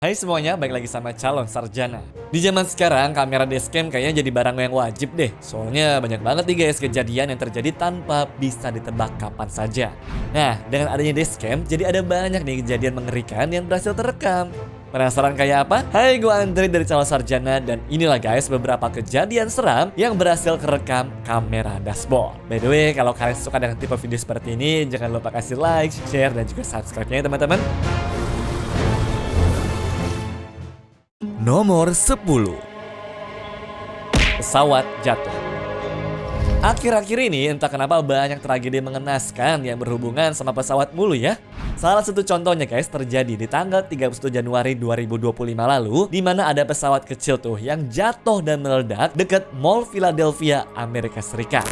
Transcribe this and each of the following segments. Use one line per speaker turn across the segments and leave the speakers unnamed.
Hai semuanya, balik lagi sama calon sarjana. Di zaman sekarang, kamera dashcam kayaknya jadi barang yang wajib deh. Soalnya banyak banget nih guys kejadian yang terjadi tanpa bisa ditebak kapan saja. Nah, dengan adanya dashcam, jadi ada banyak nih kejadian mengerikan yang berhasil terekam. Penasaran kayak apa? Hai, gue Andre dari calon sarjana dan inilah guys beberapa kejadian seram yang berhasil kerekam kamera dashboard. By the way, kalau kalian suka dengan tipe video seperti ini, jangan lupa kasih like, share, dan juga subscribe-nya ya teman-teman. Nomor 10. Pesawat jatuh. Akhir-akhir ini entah kenapa banyak tragedi mengenaskan yang berhubungan sama pesawat mulu ya. Salah satu contohnya guys terjadi di tanggal 31 Januari 2025 lalu, di mana ada pesawat kecil tuh yang jatuh dan meledak dekat Mall Philadelphia, Amerika Serikat.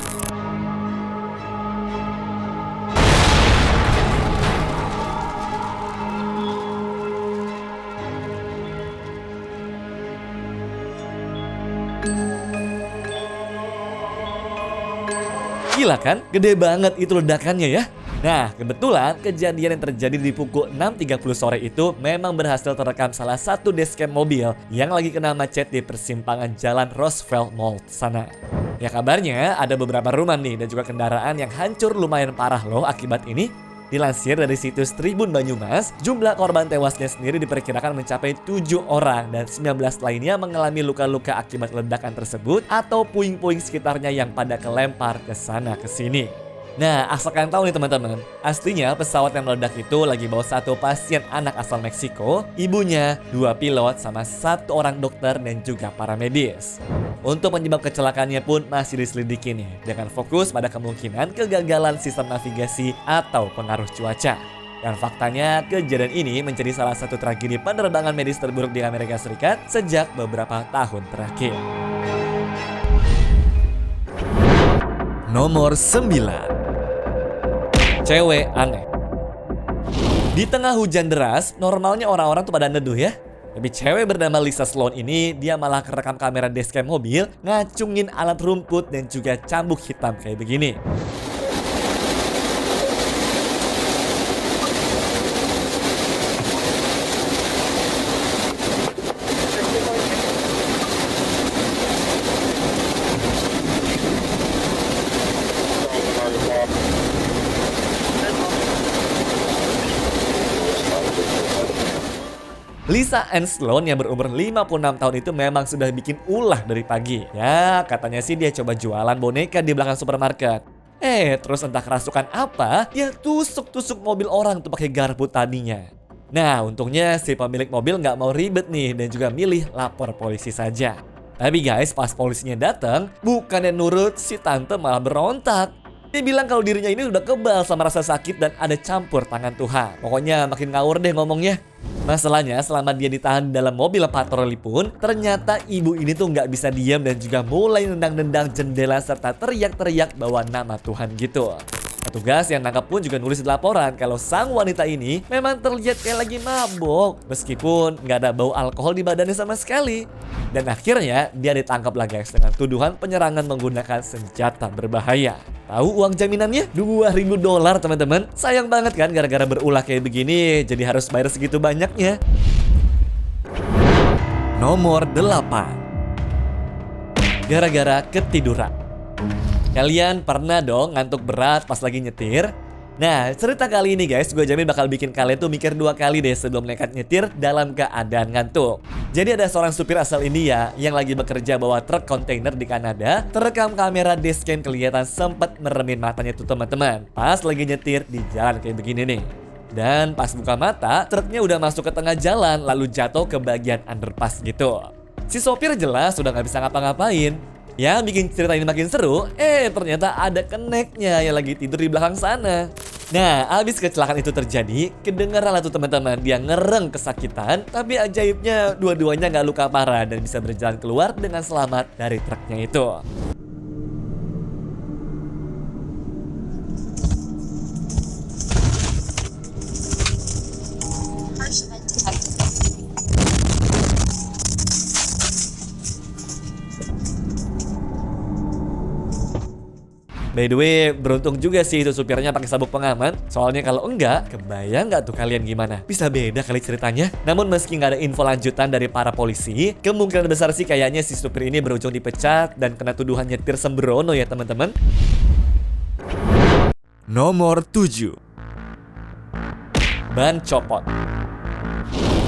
Gila kan? Gede banget itu ledakannya ya. Nah, kebetulan kejadian yang terjadi di pukul 6.30 sore itu memang berhasil terekam salah satu dashcam mobil yang lagi kena macet di persimpangan Jalan Roosevelt Mall sana. Ya kabarnya ada beberapa rumah nih dan juga kendaraan yang hancur lumayan parah loh akibat ini. Dilansir dari situs Tribun Banyumas, jumlah korban tewasnya sendiri diperkirakan mencapai 7 orang dan 19 lainnya mengalami luka-luka akibat ledakan tersebut atau puing-puing sekitarnya yang pada kelempar ke sana ke sini. Nah, asal kalian tahu nih teman-teman, aslinya pesawat yang meledak itu lagi bawa satu pasien anak asal Meksiko, ibunya, 2 pilot, sama 1 orang dokter dan juga para medis. Untuk penyebab kecelakaannya pun masih diselidiki nih, dengan fokus pada kemungkinan kegagalan sistem navigasi atau pengaruh cuaca. Dan faktanya, kejadian ini menjadi salah satu tragedi penerbangan medis terburuk di Amerika Serikat sejak beberapa tahun terakhir. Nomor 9. Cewek aneh. Di tengah hujan deras, normalnya orang-orang tuh pada neduh ya. Tapi cewek bernama Lisa Sloan ini, dia malah kerekam kamera dashcam mobil, ngacungin alat rumput dan juga cambuk hitam kayak begini. Lisa Ann Sloan yang berumur 56 tahun itu memang sudah bikin ulah dari pagi. Ya, katanya sih dia coba jualan boneka di belakang supermarket. Terus entah kerasukan apa, dia tusuk-tusuk mobil orang tuh pakai garpu tadinya. Nah, untungnya si pemilik mobil nggak mau ribet nih dan juga milih lapor polisi saja. Tapi guys, pas polisinya datang, bukannya nurut, si tante malah berontak. Dia bilang kalau dirinya ini udah kebal sama rasa sakit dan ada campur tangan Tuhan. Pokoknya makin ngawur deh ngomongnya. Masalahnya selama dia ditahan di dalam mobil patroli pun, ternyata ibu ini tuh nggak bisa diam dan juga mulai nendang-nendang jendela serta teriak-teriak bawa nama Tuhan gitu. Petugas yang nangkap pun juga nulis di laporan kalau sang wanita ini memang terlihat kayak lagi mabok, meskipun nggak ada bau alkohol di badannya sama sekali. Dan akhirnya dia ditangkap lah guys dengan tuduhan penyerangan menggunakan senjata berbahaya. Tahu uang jaminannya? $2.000 teman-teman. Sayang banget kan gara-gara berulah kayak begini jadi harus bayar segitu banyaknya. Nomor 8. Gara-gara ketiduran. Kalian pernah dong ngantuk berat pas lagi nyetir? Nah, cerita kali ini guys, gue jamin bakal bikin kalian tuh mikir 2 kali deh sebelum nekat nyetir dalam keadaan ngantuk. Jadi ada seorang supir asal India yang lagi bekerja bawa truk kontainer di Kanada, terekam kamera dashcam kelihatan sempat meremin matanya tuh teman-teman pas lagi nyetir di jalan kayak begini nih. Dan pas buka mata, truknya udah masuk ke tengah jalan lalu jatuh ke bagian underpass gitu. Si sopir jelas udah gak bisa ngapa-ngapain. Yang bikin cerita ini makin seru, ternyata ada keneknya yang lagi tidur di belakang sana. Nah, abis kecelakaan itu terjadi, kedengeran lah tuh teman-teman, dia ngereng kesakitan, tapi ajaibnya dua-duanya gak luka parah dan bisa berjalan keluar dengan selamat dari truknya itu. By the way, beruntung juga sih itu supirnya pakai sabuk pengaman. Soalnya kalau enggak, kebayang nggak tuh kalian gimana? Bisa beda kali ceritanya. Namun meski nggak ada info lanjutan dari para polisi, kemungkinan besar sih kayaknya si supir ini berujung dipecat dan kena tuduhan nyetir sembrono ya teman-teman. Nomor 7. Ban copot.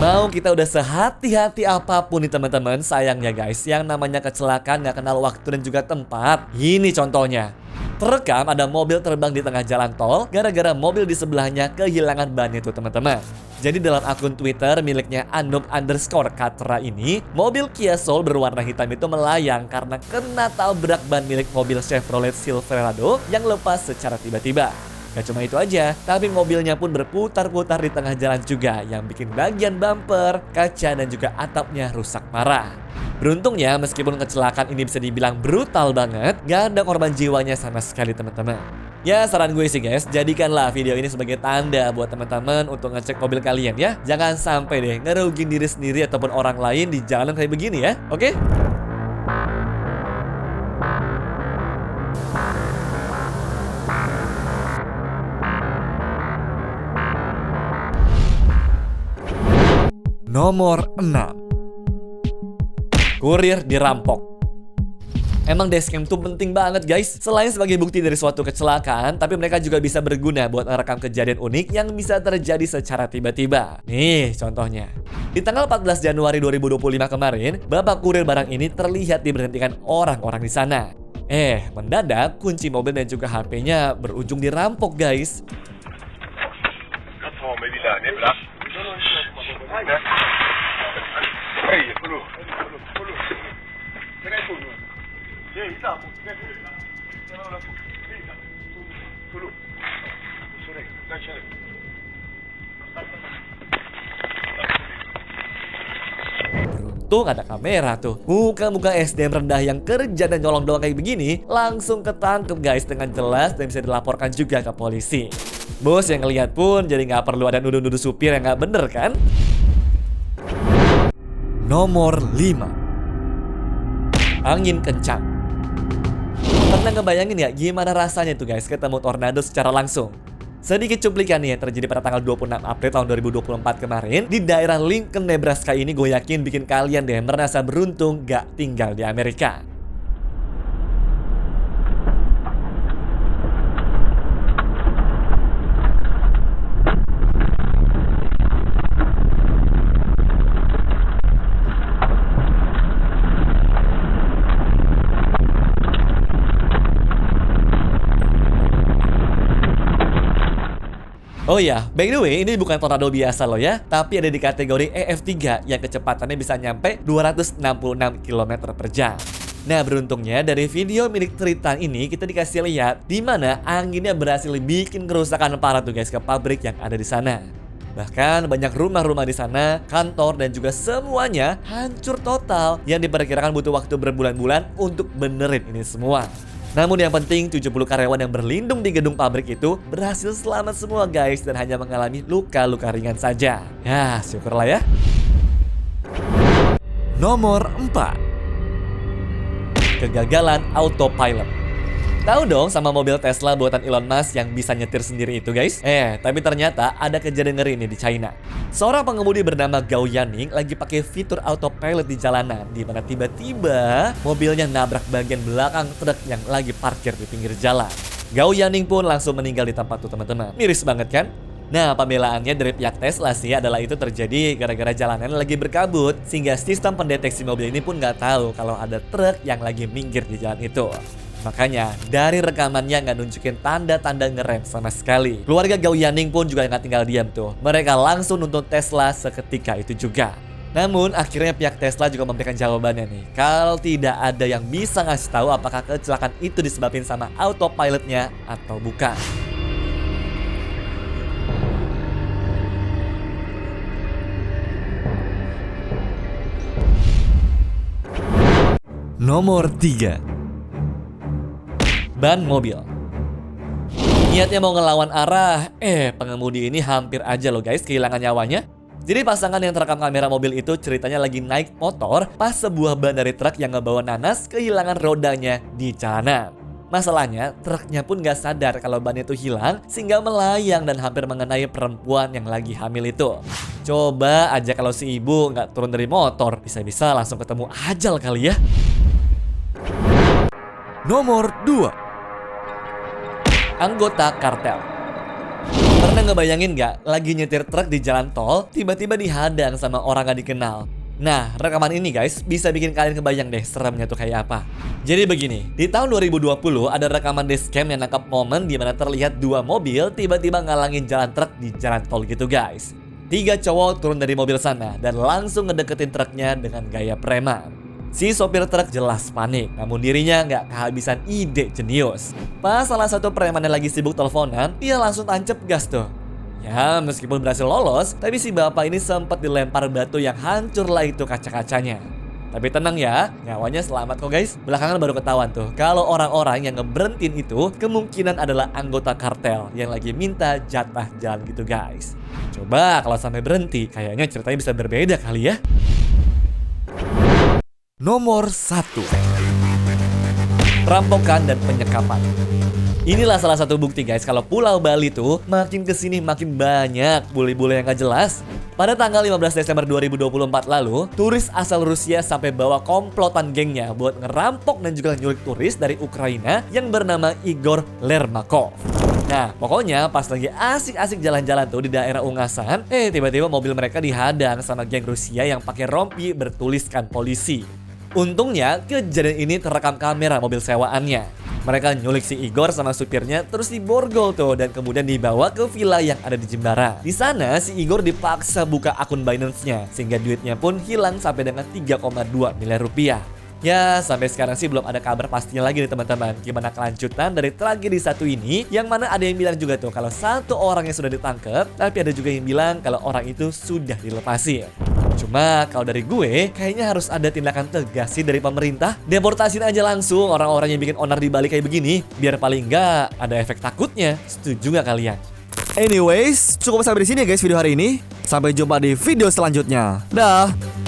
Mau kita udah sehati-hati apapun nih teman-teman, sayangnya guys, yang namanya kecelakaan nggak kenal waktu dan juga tempat. Ini contohnya. Terekam ada mobil terbang di tengah jalan tol gara-gara mobil di sebelahnya kehilangan ban itu teman-teman. Jadi dalam akun Twitter miliknya @anob_katra ini, mobil Kia Soul berwarna hitam itu melayang karena kena tabrak ban milik mobil Chevrolet Silverado yang lepas secara tiba-tiba. Gak cuma itu aja, tapi mobilnya pun berputar-putar di tengah jalan juga yang bikin bagian bumper, kaca, dan juga atapnya rusak parah. Beruntungnya meskipun kecelakaan ini bisa dibilang brutal banget, gak ada korban jiwanya sama sekali teman-teman. Ya saran gue sih guys, jadikanlah video ini sebagai tanda buat teman-teman untuk ngecek mobil kalian ya. Jangan sampai deh ngerugin diri sendiri ataupun orang lain di jalan kayak begini ya, oke? Nomor 6. Kurir dirampok. Emang dashcam tuh penting banget guys. Selain sebagai bukti dari suatu kecelakaan, tapi mereka juga bisa berguna buat merekam kejadian unik yang bisa terjadi secara tiba-tiba. Nih contohnya. Di tanggal 14 Januari 2025 kemarin, bapak kurir barang ini terlihat diberhentikan orang-orang di sana. Mendadak kunci mobil dan juga HP-nya berujung dirampok guys. Beruntung ada kamera tuh. Muka-muka SDM rendah yang kerja dan nyolong doang kayak begini langsung ketangkep guys dengan jelas dan bisa dilaporkan juga ke polisi. Bos yang ngelihat pun jadi nggak perlu ada nuduh-nuduh supir yang nggak bener kan? Nomor 5. Angin kencang. Pernah ngebayangin ya gimana rasanya tuh guys ketemu tornado secara langsung? Sedikit cuplikan nih yang terjadi pada tanggal 26 April tahun 2024 kemarin di daerah Lincoln, Nebraska ini gue yakin bikin kalian deh merasa beruntung gak tinggal di Amerika. Oh ya, by the way, ini bukan tornado biasa loh ya, tapi ada di kategori EF3 yang kecepatannya bisa nyampe 266 km per jam. Nah, beruntungnya dari video milik Tritan ini kita dikasih lihat di mana anginnya berhasil bikin kerusakan parah tuh guys ke pabrik yang ada di sana. Bahkan banyak rumah-rumah di sana, kantor dan juga semuanya hancur total yang diperkirakan butuh waktu berbulan-bulan untuk benerin ini semua. Namun yang penting 70 karyawan yang berlindung di gedung pabrik itu berhasil selamat semua guys dan hanya mengalami luka-luka ringan saja. Ya syukurlah ya. Nomor 4. Kegagalan autopilot. Tahu dong sama mobil Tesla buatan Elon Musk yang bisa nyetir sendiri itu guys? Tapi ternyata ada kejadian ngeri ini di China. Seorang pengemudi bernama Gao Yanning lagi pakai fitur autopilot di jalanan, di mana tiba-tiba mobilnya nabrak bagian belakang truk yang lagi parkir di pinggir jalan. Gao Yanning pun langsung meninggal di tempat tuh teman-teman. Miris banget kan? Nah, pembelaannya dari pihak Tesla sih adalah itu terjadi gara-gara jalanan lagi berkabut, sehingga sistem pendeteksi mobil ini pun nggak tahu kalau ada truk yang lagi minggir di jalan itu. Makanya dari rekamannya nggak nunjukin tanda-tanda ngerem sama sekali. Keluarga Gao Yanning pun juga nggak tinggal diam tuh. Mereka langsung nuntut Tesla seketika itu juga. Namun akhirnya pihak Tesla juga memberikan jawabannya nih. Kalau tidak ada yang bisa ngasih tahu apakah kecelakaan itu disebabkan sama autopilotnya atau bukan. Nomor 3. Ban mobil. Niatnya mau ngelawan arah, pengemudi ini hampir aja loh guys kehilangan nyawanya. Jadi pasangan yang terekam kamera mobil itu ceritanya lagi naik motor pas sebuah ban dari truk yang ngebawa nanas kehilangan rodanya di jalanan. Masalahnya, truknya pun gak sadar kalau bannya itu hilang sehingga melayang dan hampir mengenai perempuan yang lagi hamil itu. Coba aja kalau si ibu nggak turun dari motor, bisa-bisa langsung ketemu ajal kali ya.
Nomor 2.
Anggota kartel. Pernah ngebayangin gak lagi nyetir truk di jalan tol, tiba-tiba dihadang sama orang gak dikenal? Nah, rekaman ini guys bisa bikin kalian kebayang deh seremnya tuh kayak apa. Jadi begini, di tahun 2020 ada rekaman dashcam yang nangkap momen di mana terlihat dua mobil tiba-tiba ngalangin jalan truk di jalan tol gitu guys. 3 cowok turun dari mobil sana dan langsung ngedeketin truknya dengan gaya preman. Si sopir truk jelas panik, namun dirinya nggak kehabisan ide jenius. Pas salah satu preman yang lagi sibuk teleponan, dia langsung tancap gas tuh. Ya, meskipun berhasil lolos, tapi si bapak ini sempat dilempar batu yang hancurlah itu kaca-kacanya. Tapi tenang ya, nyawanya selamat kok guys. Belakangan baru ketahuan tuh, kalau orang-orang yang ngeberhentiin itu kemungkinan adalah anggota kartel yang lagi minta jatah jalan gitu guys. Coba kalau sampai berhenti, kayaknya ceritanya bisa berbeda kali ya.
Nomor 1.
Perampokan dan penyekapan. Inilah salah satu bukti guys kalau Pulau Bali tuh makin kesini makin banyak bule-bule yang gak jelas. Pada tanggal 15 Desember 2024 lalu, turis asal Rusia sampai bawa komplotan gengnya buat ngerampok dan juga nyulik turis dari Ukraina yang bernama Igor Lermakov. Nah, pokoknya pas lagi asik-asik jalan-jalan tuh di daerah Ungasan, tiba-tiba mobil mereka dihadang sama geng Rusia yang pakai rompi bertuliskan polisi. Untungnya kejadian ini terekam kamera mobil sewaannya. Mereka nyulik si Igor sama supirnya terus diborgol tuh dan kemudian dibawa ke villa yang ada di Jembara. Di sana si Igor dipaksa buka akun Binance-nya sehingga duitnya pun hilang sampai dengan 3,2 miliar rupiah. Ya, sampai sekarang sih belum ada kabar pastinya lagi nih teman-teman. Gimana kelanjutan dari tragedi satu ini, yang mana ada yang bilang juga tuh kalau satu orang yang sudah ditangkap, tapi ada juga yang bilang kalau orang itu sudah dilepasi. Cuma kalau dari gue, kayaknya harus ada tindakan tegas sih dari pemerintah. Deportasiin aja langsung orang-orang yang bikin onar di Bali kayak begini, biar paling nggak ada efek takutnya. Setuju nggak kalian?
Anyways, cukup sampai di sini ya guys video hari ini. Sampai jumpa di video selanjutnya. Dah.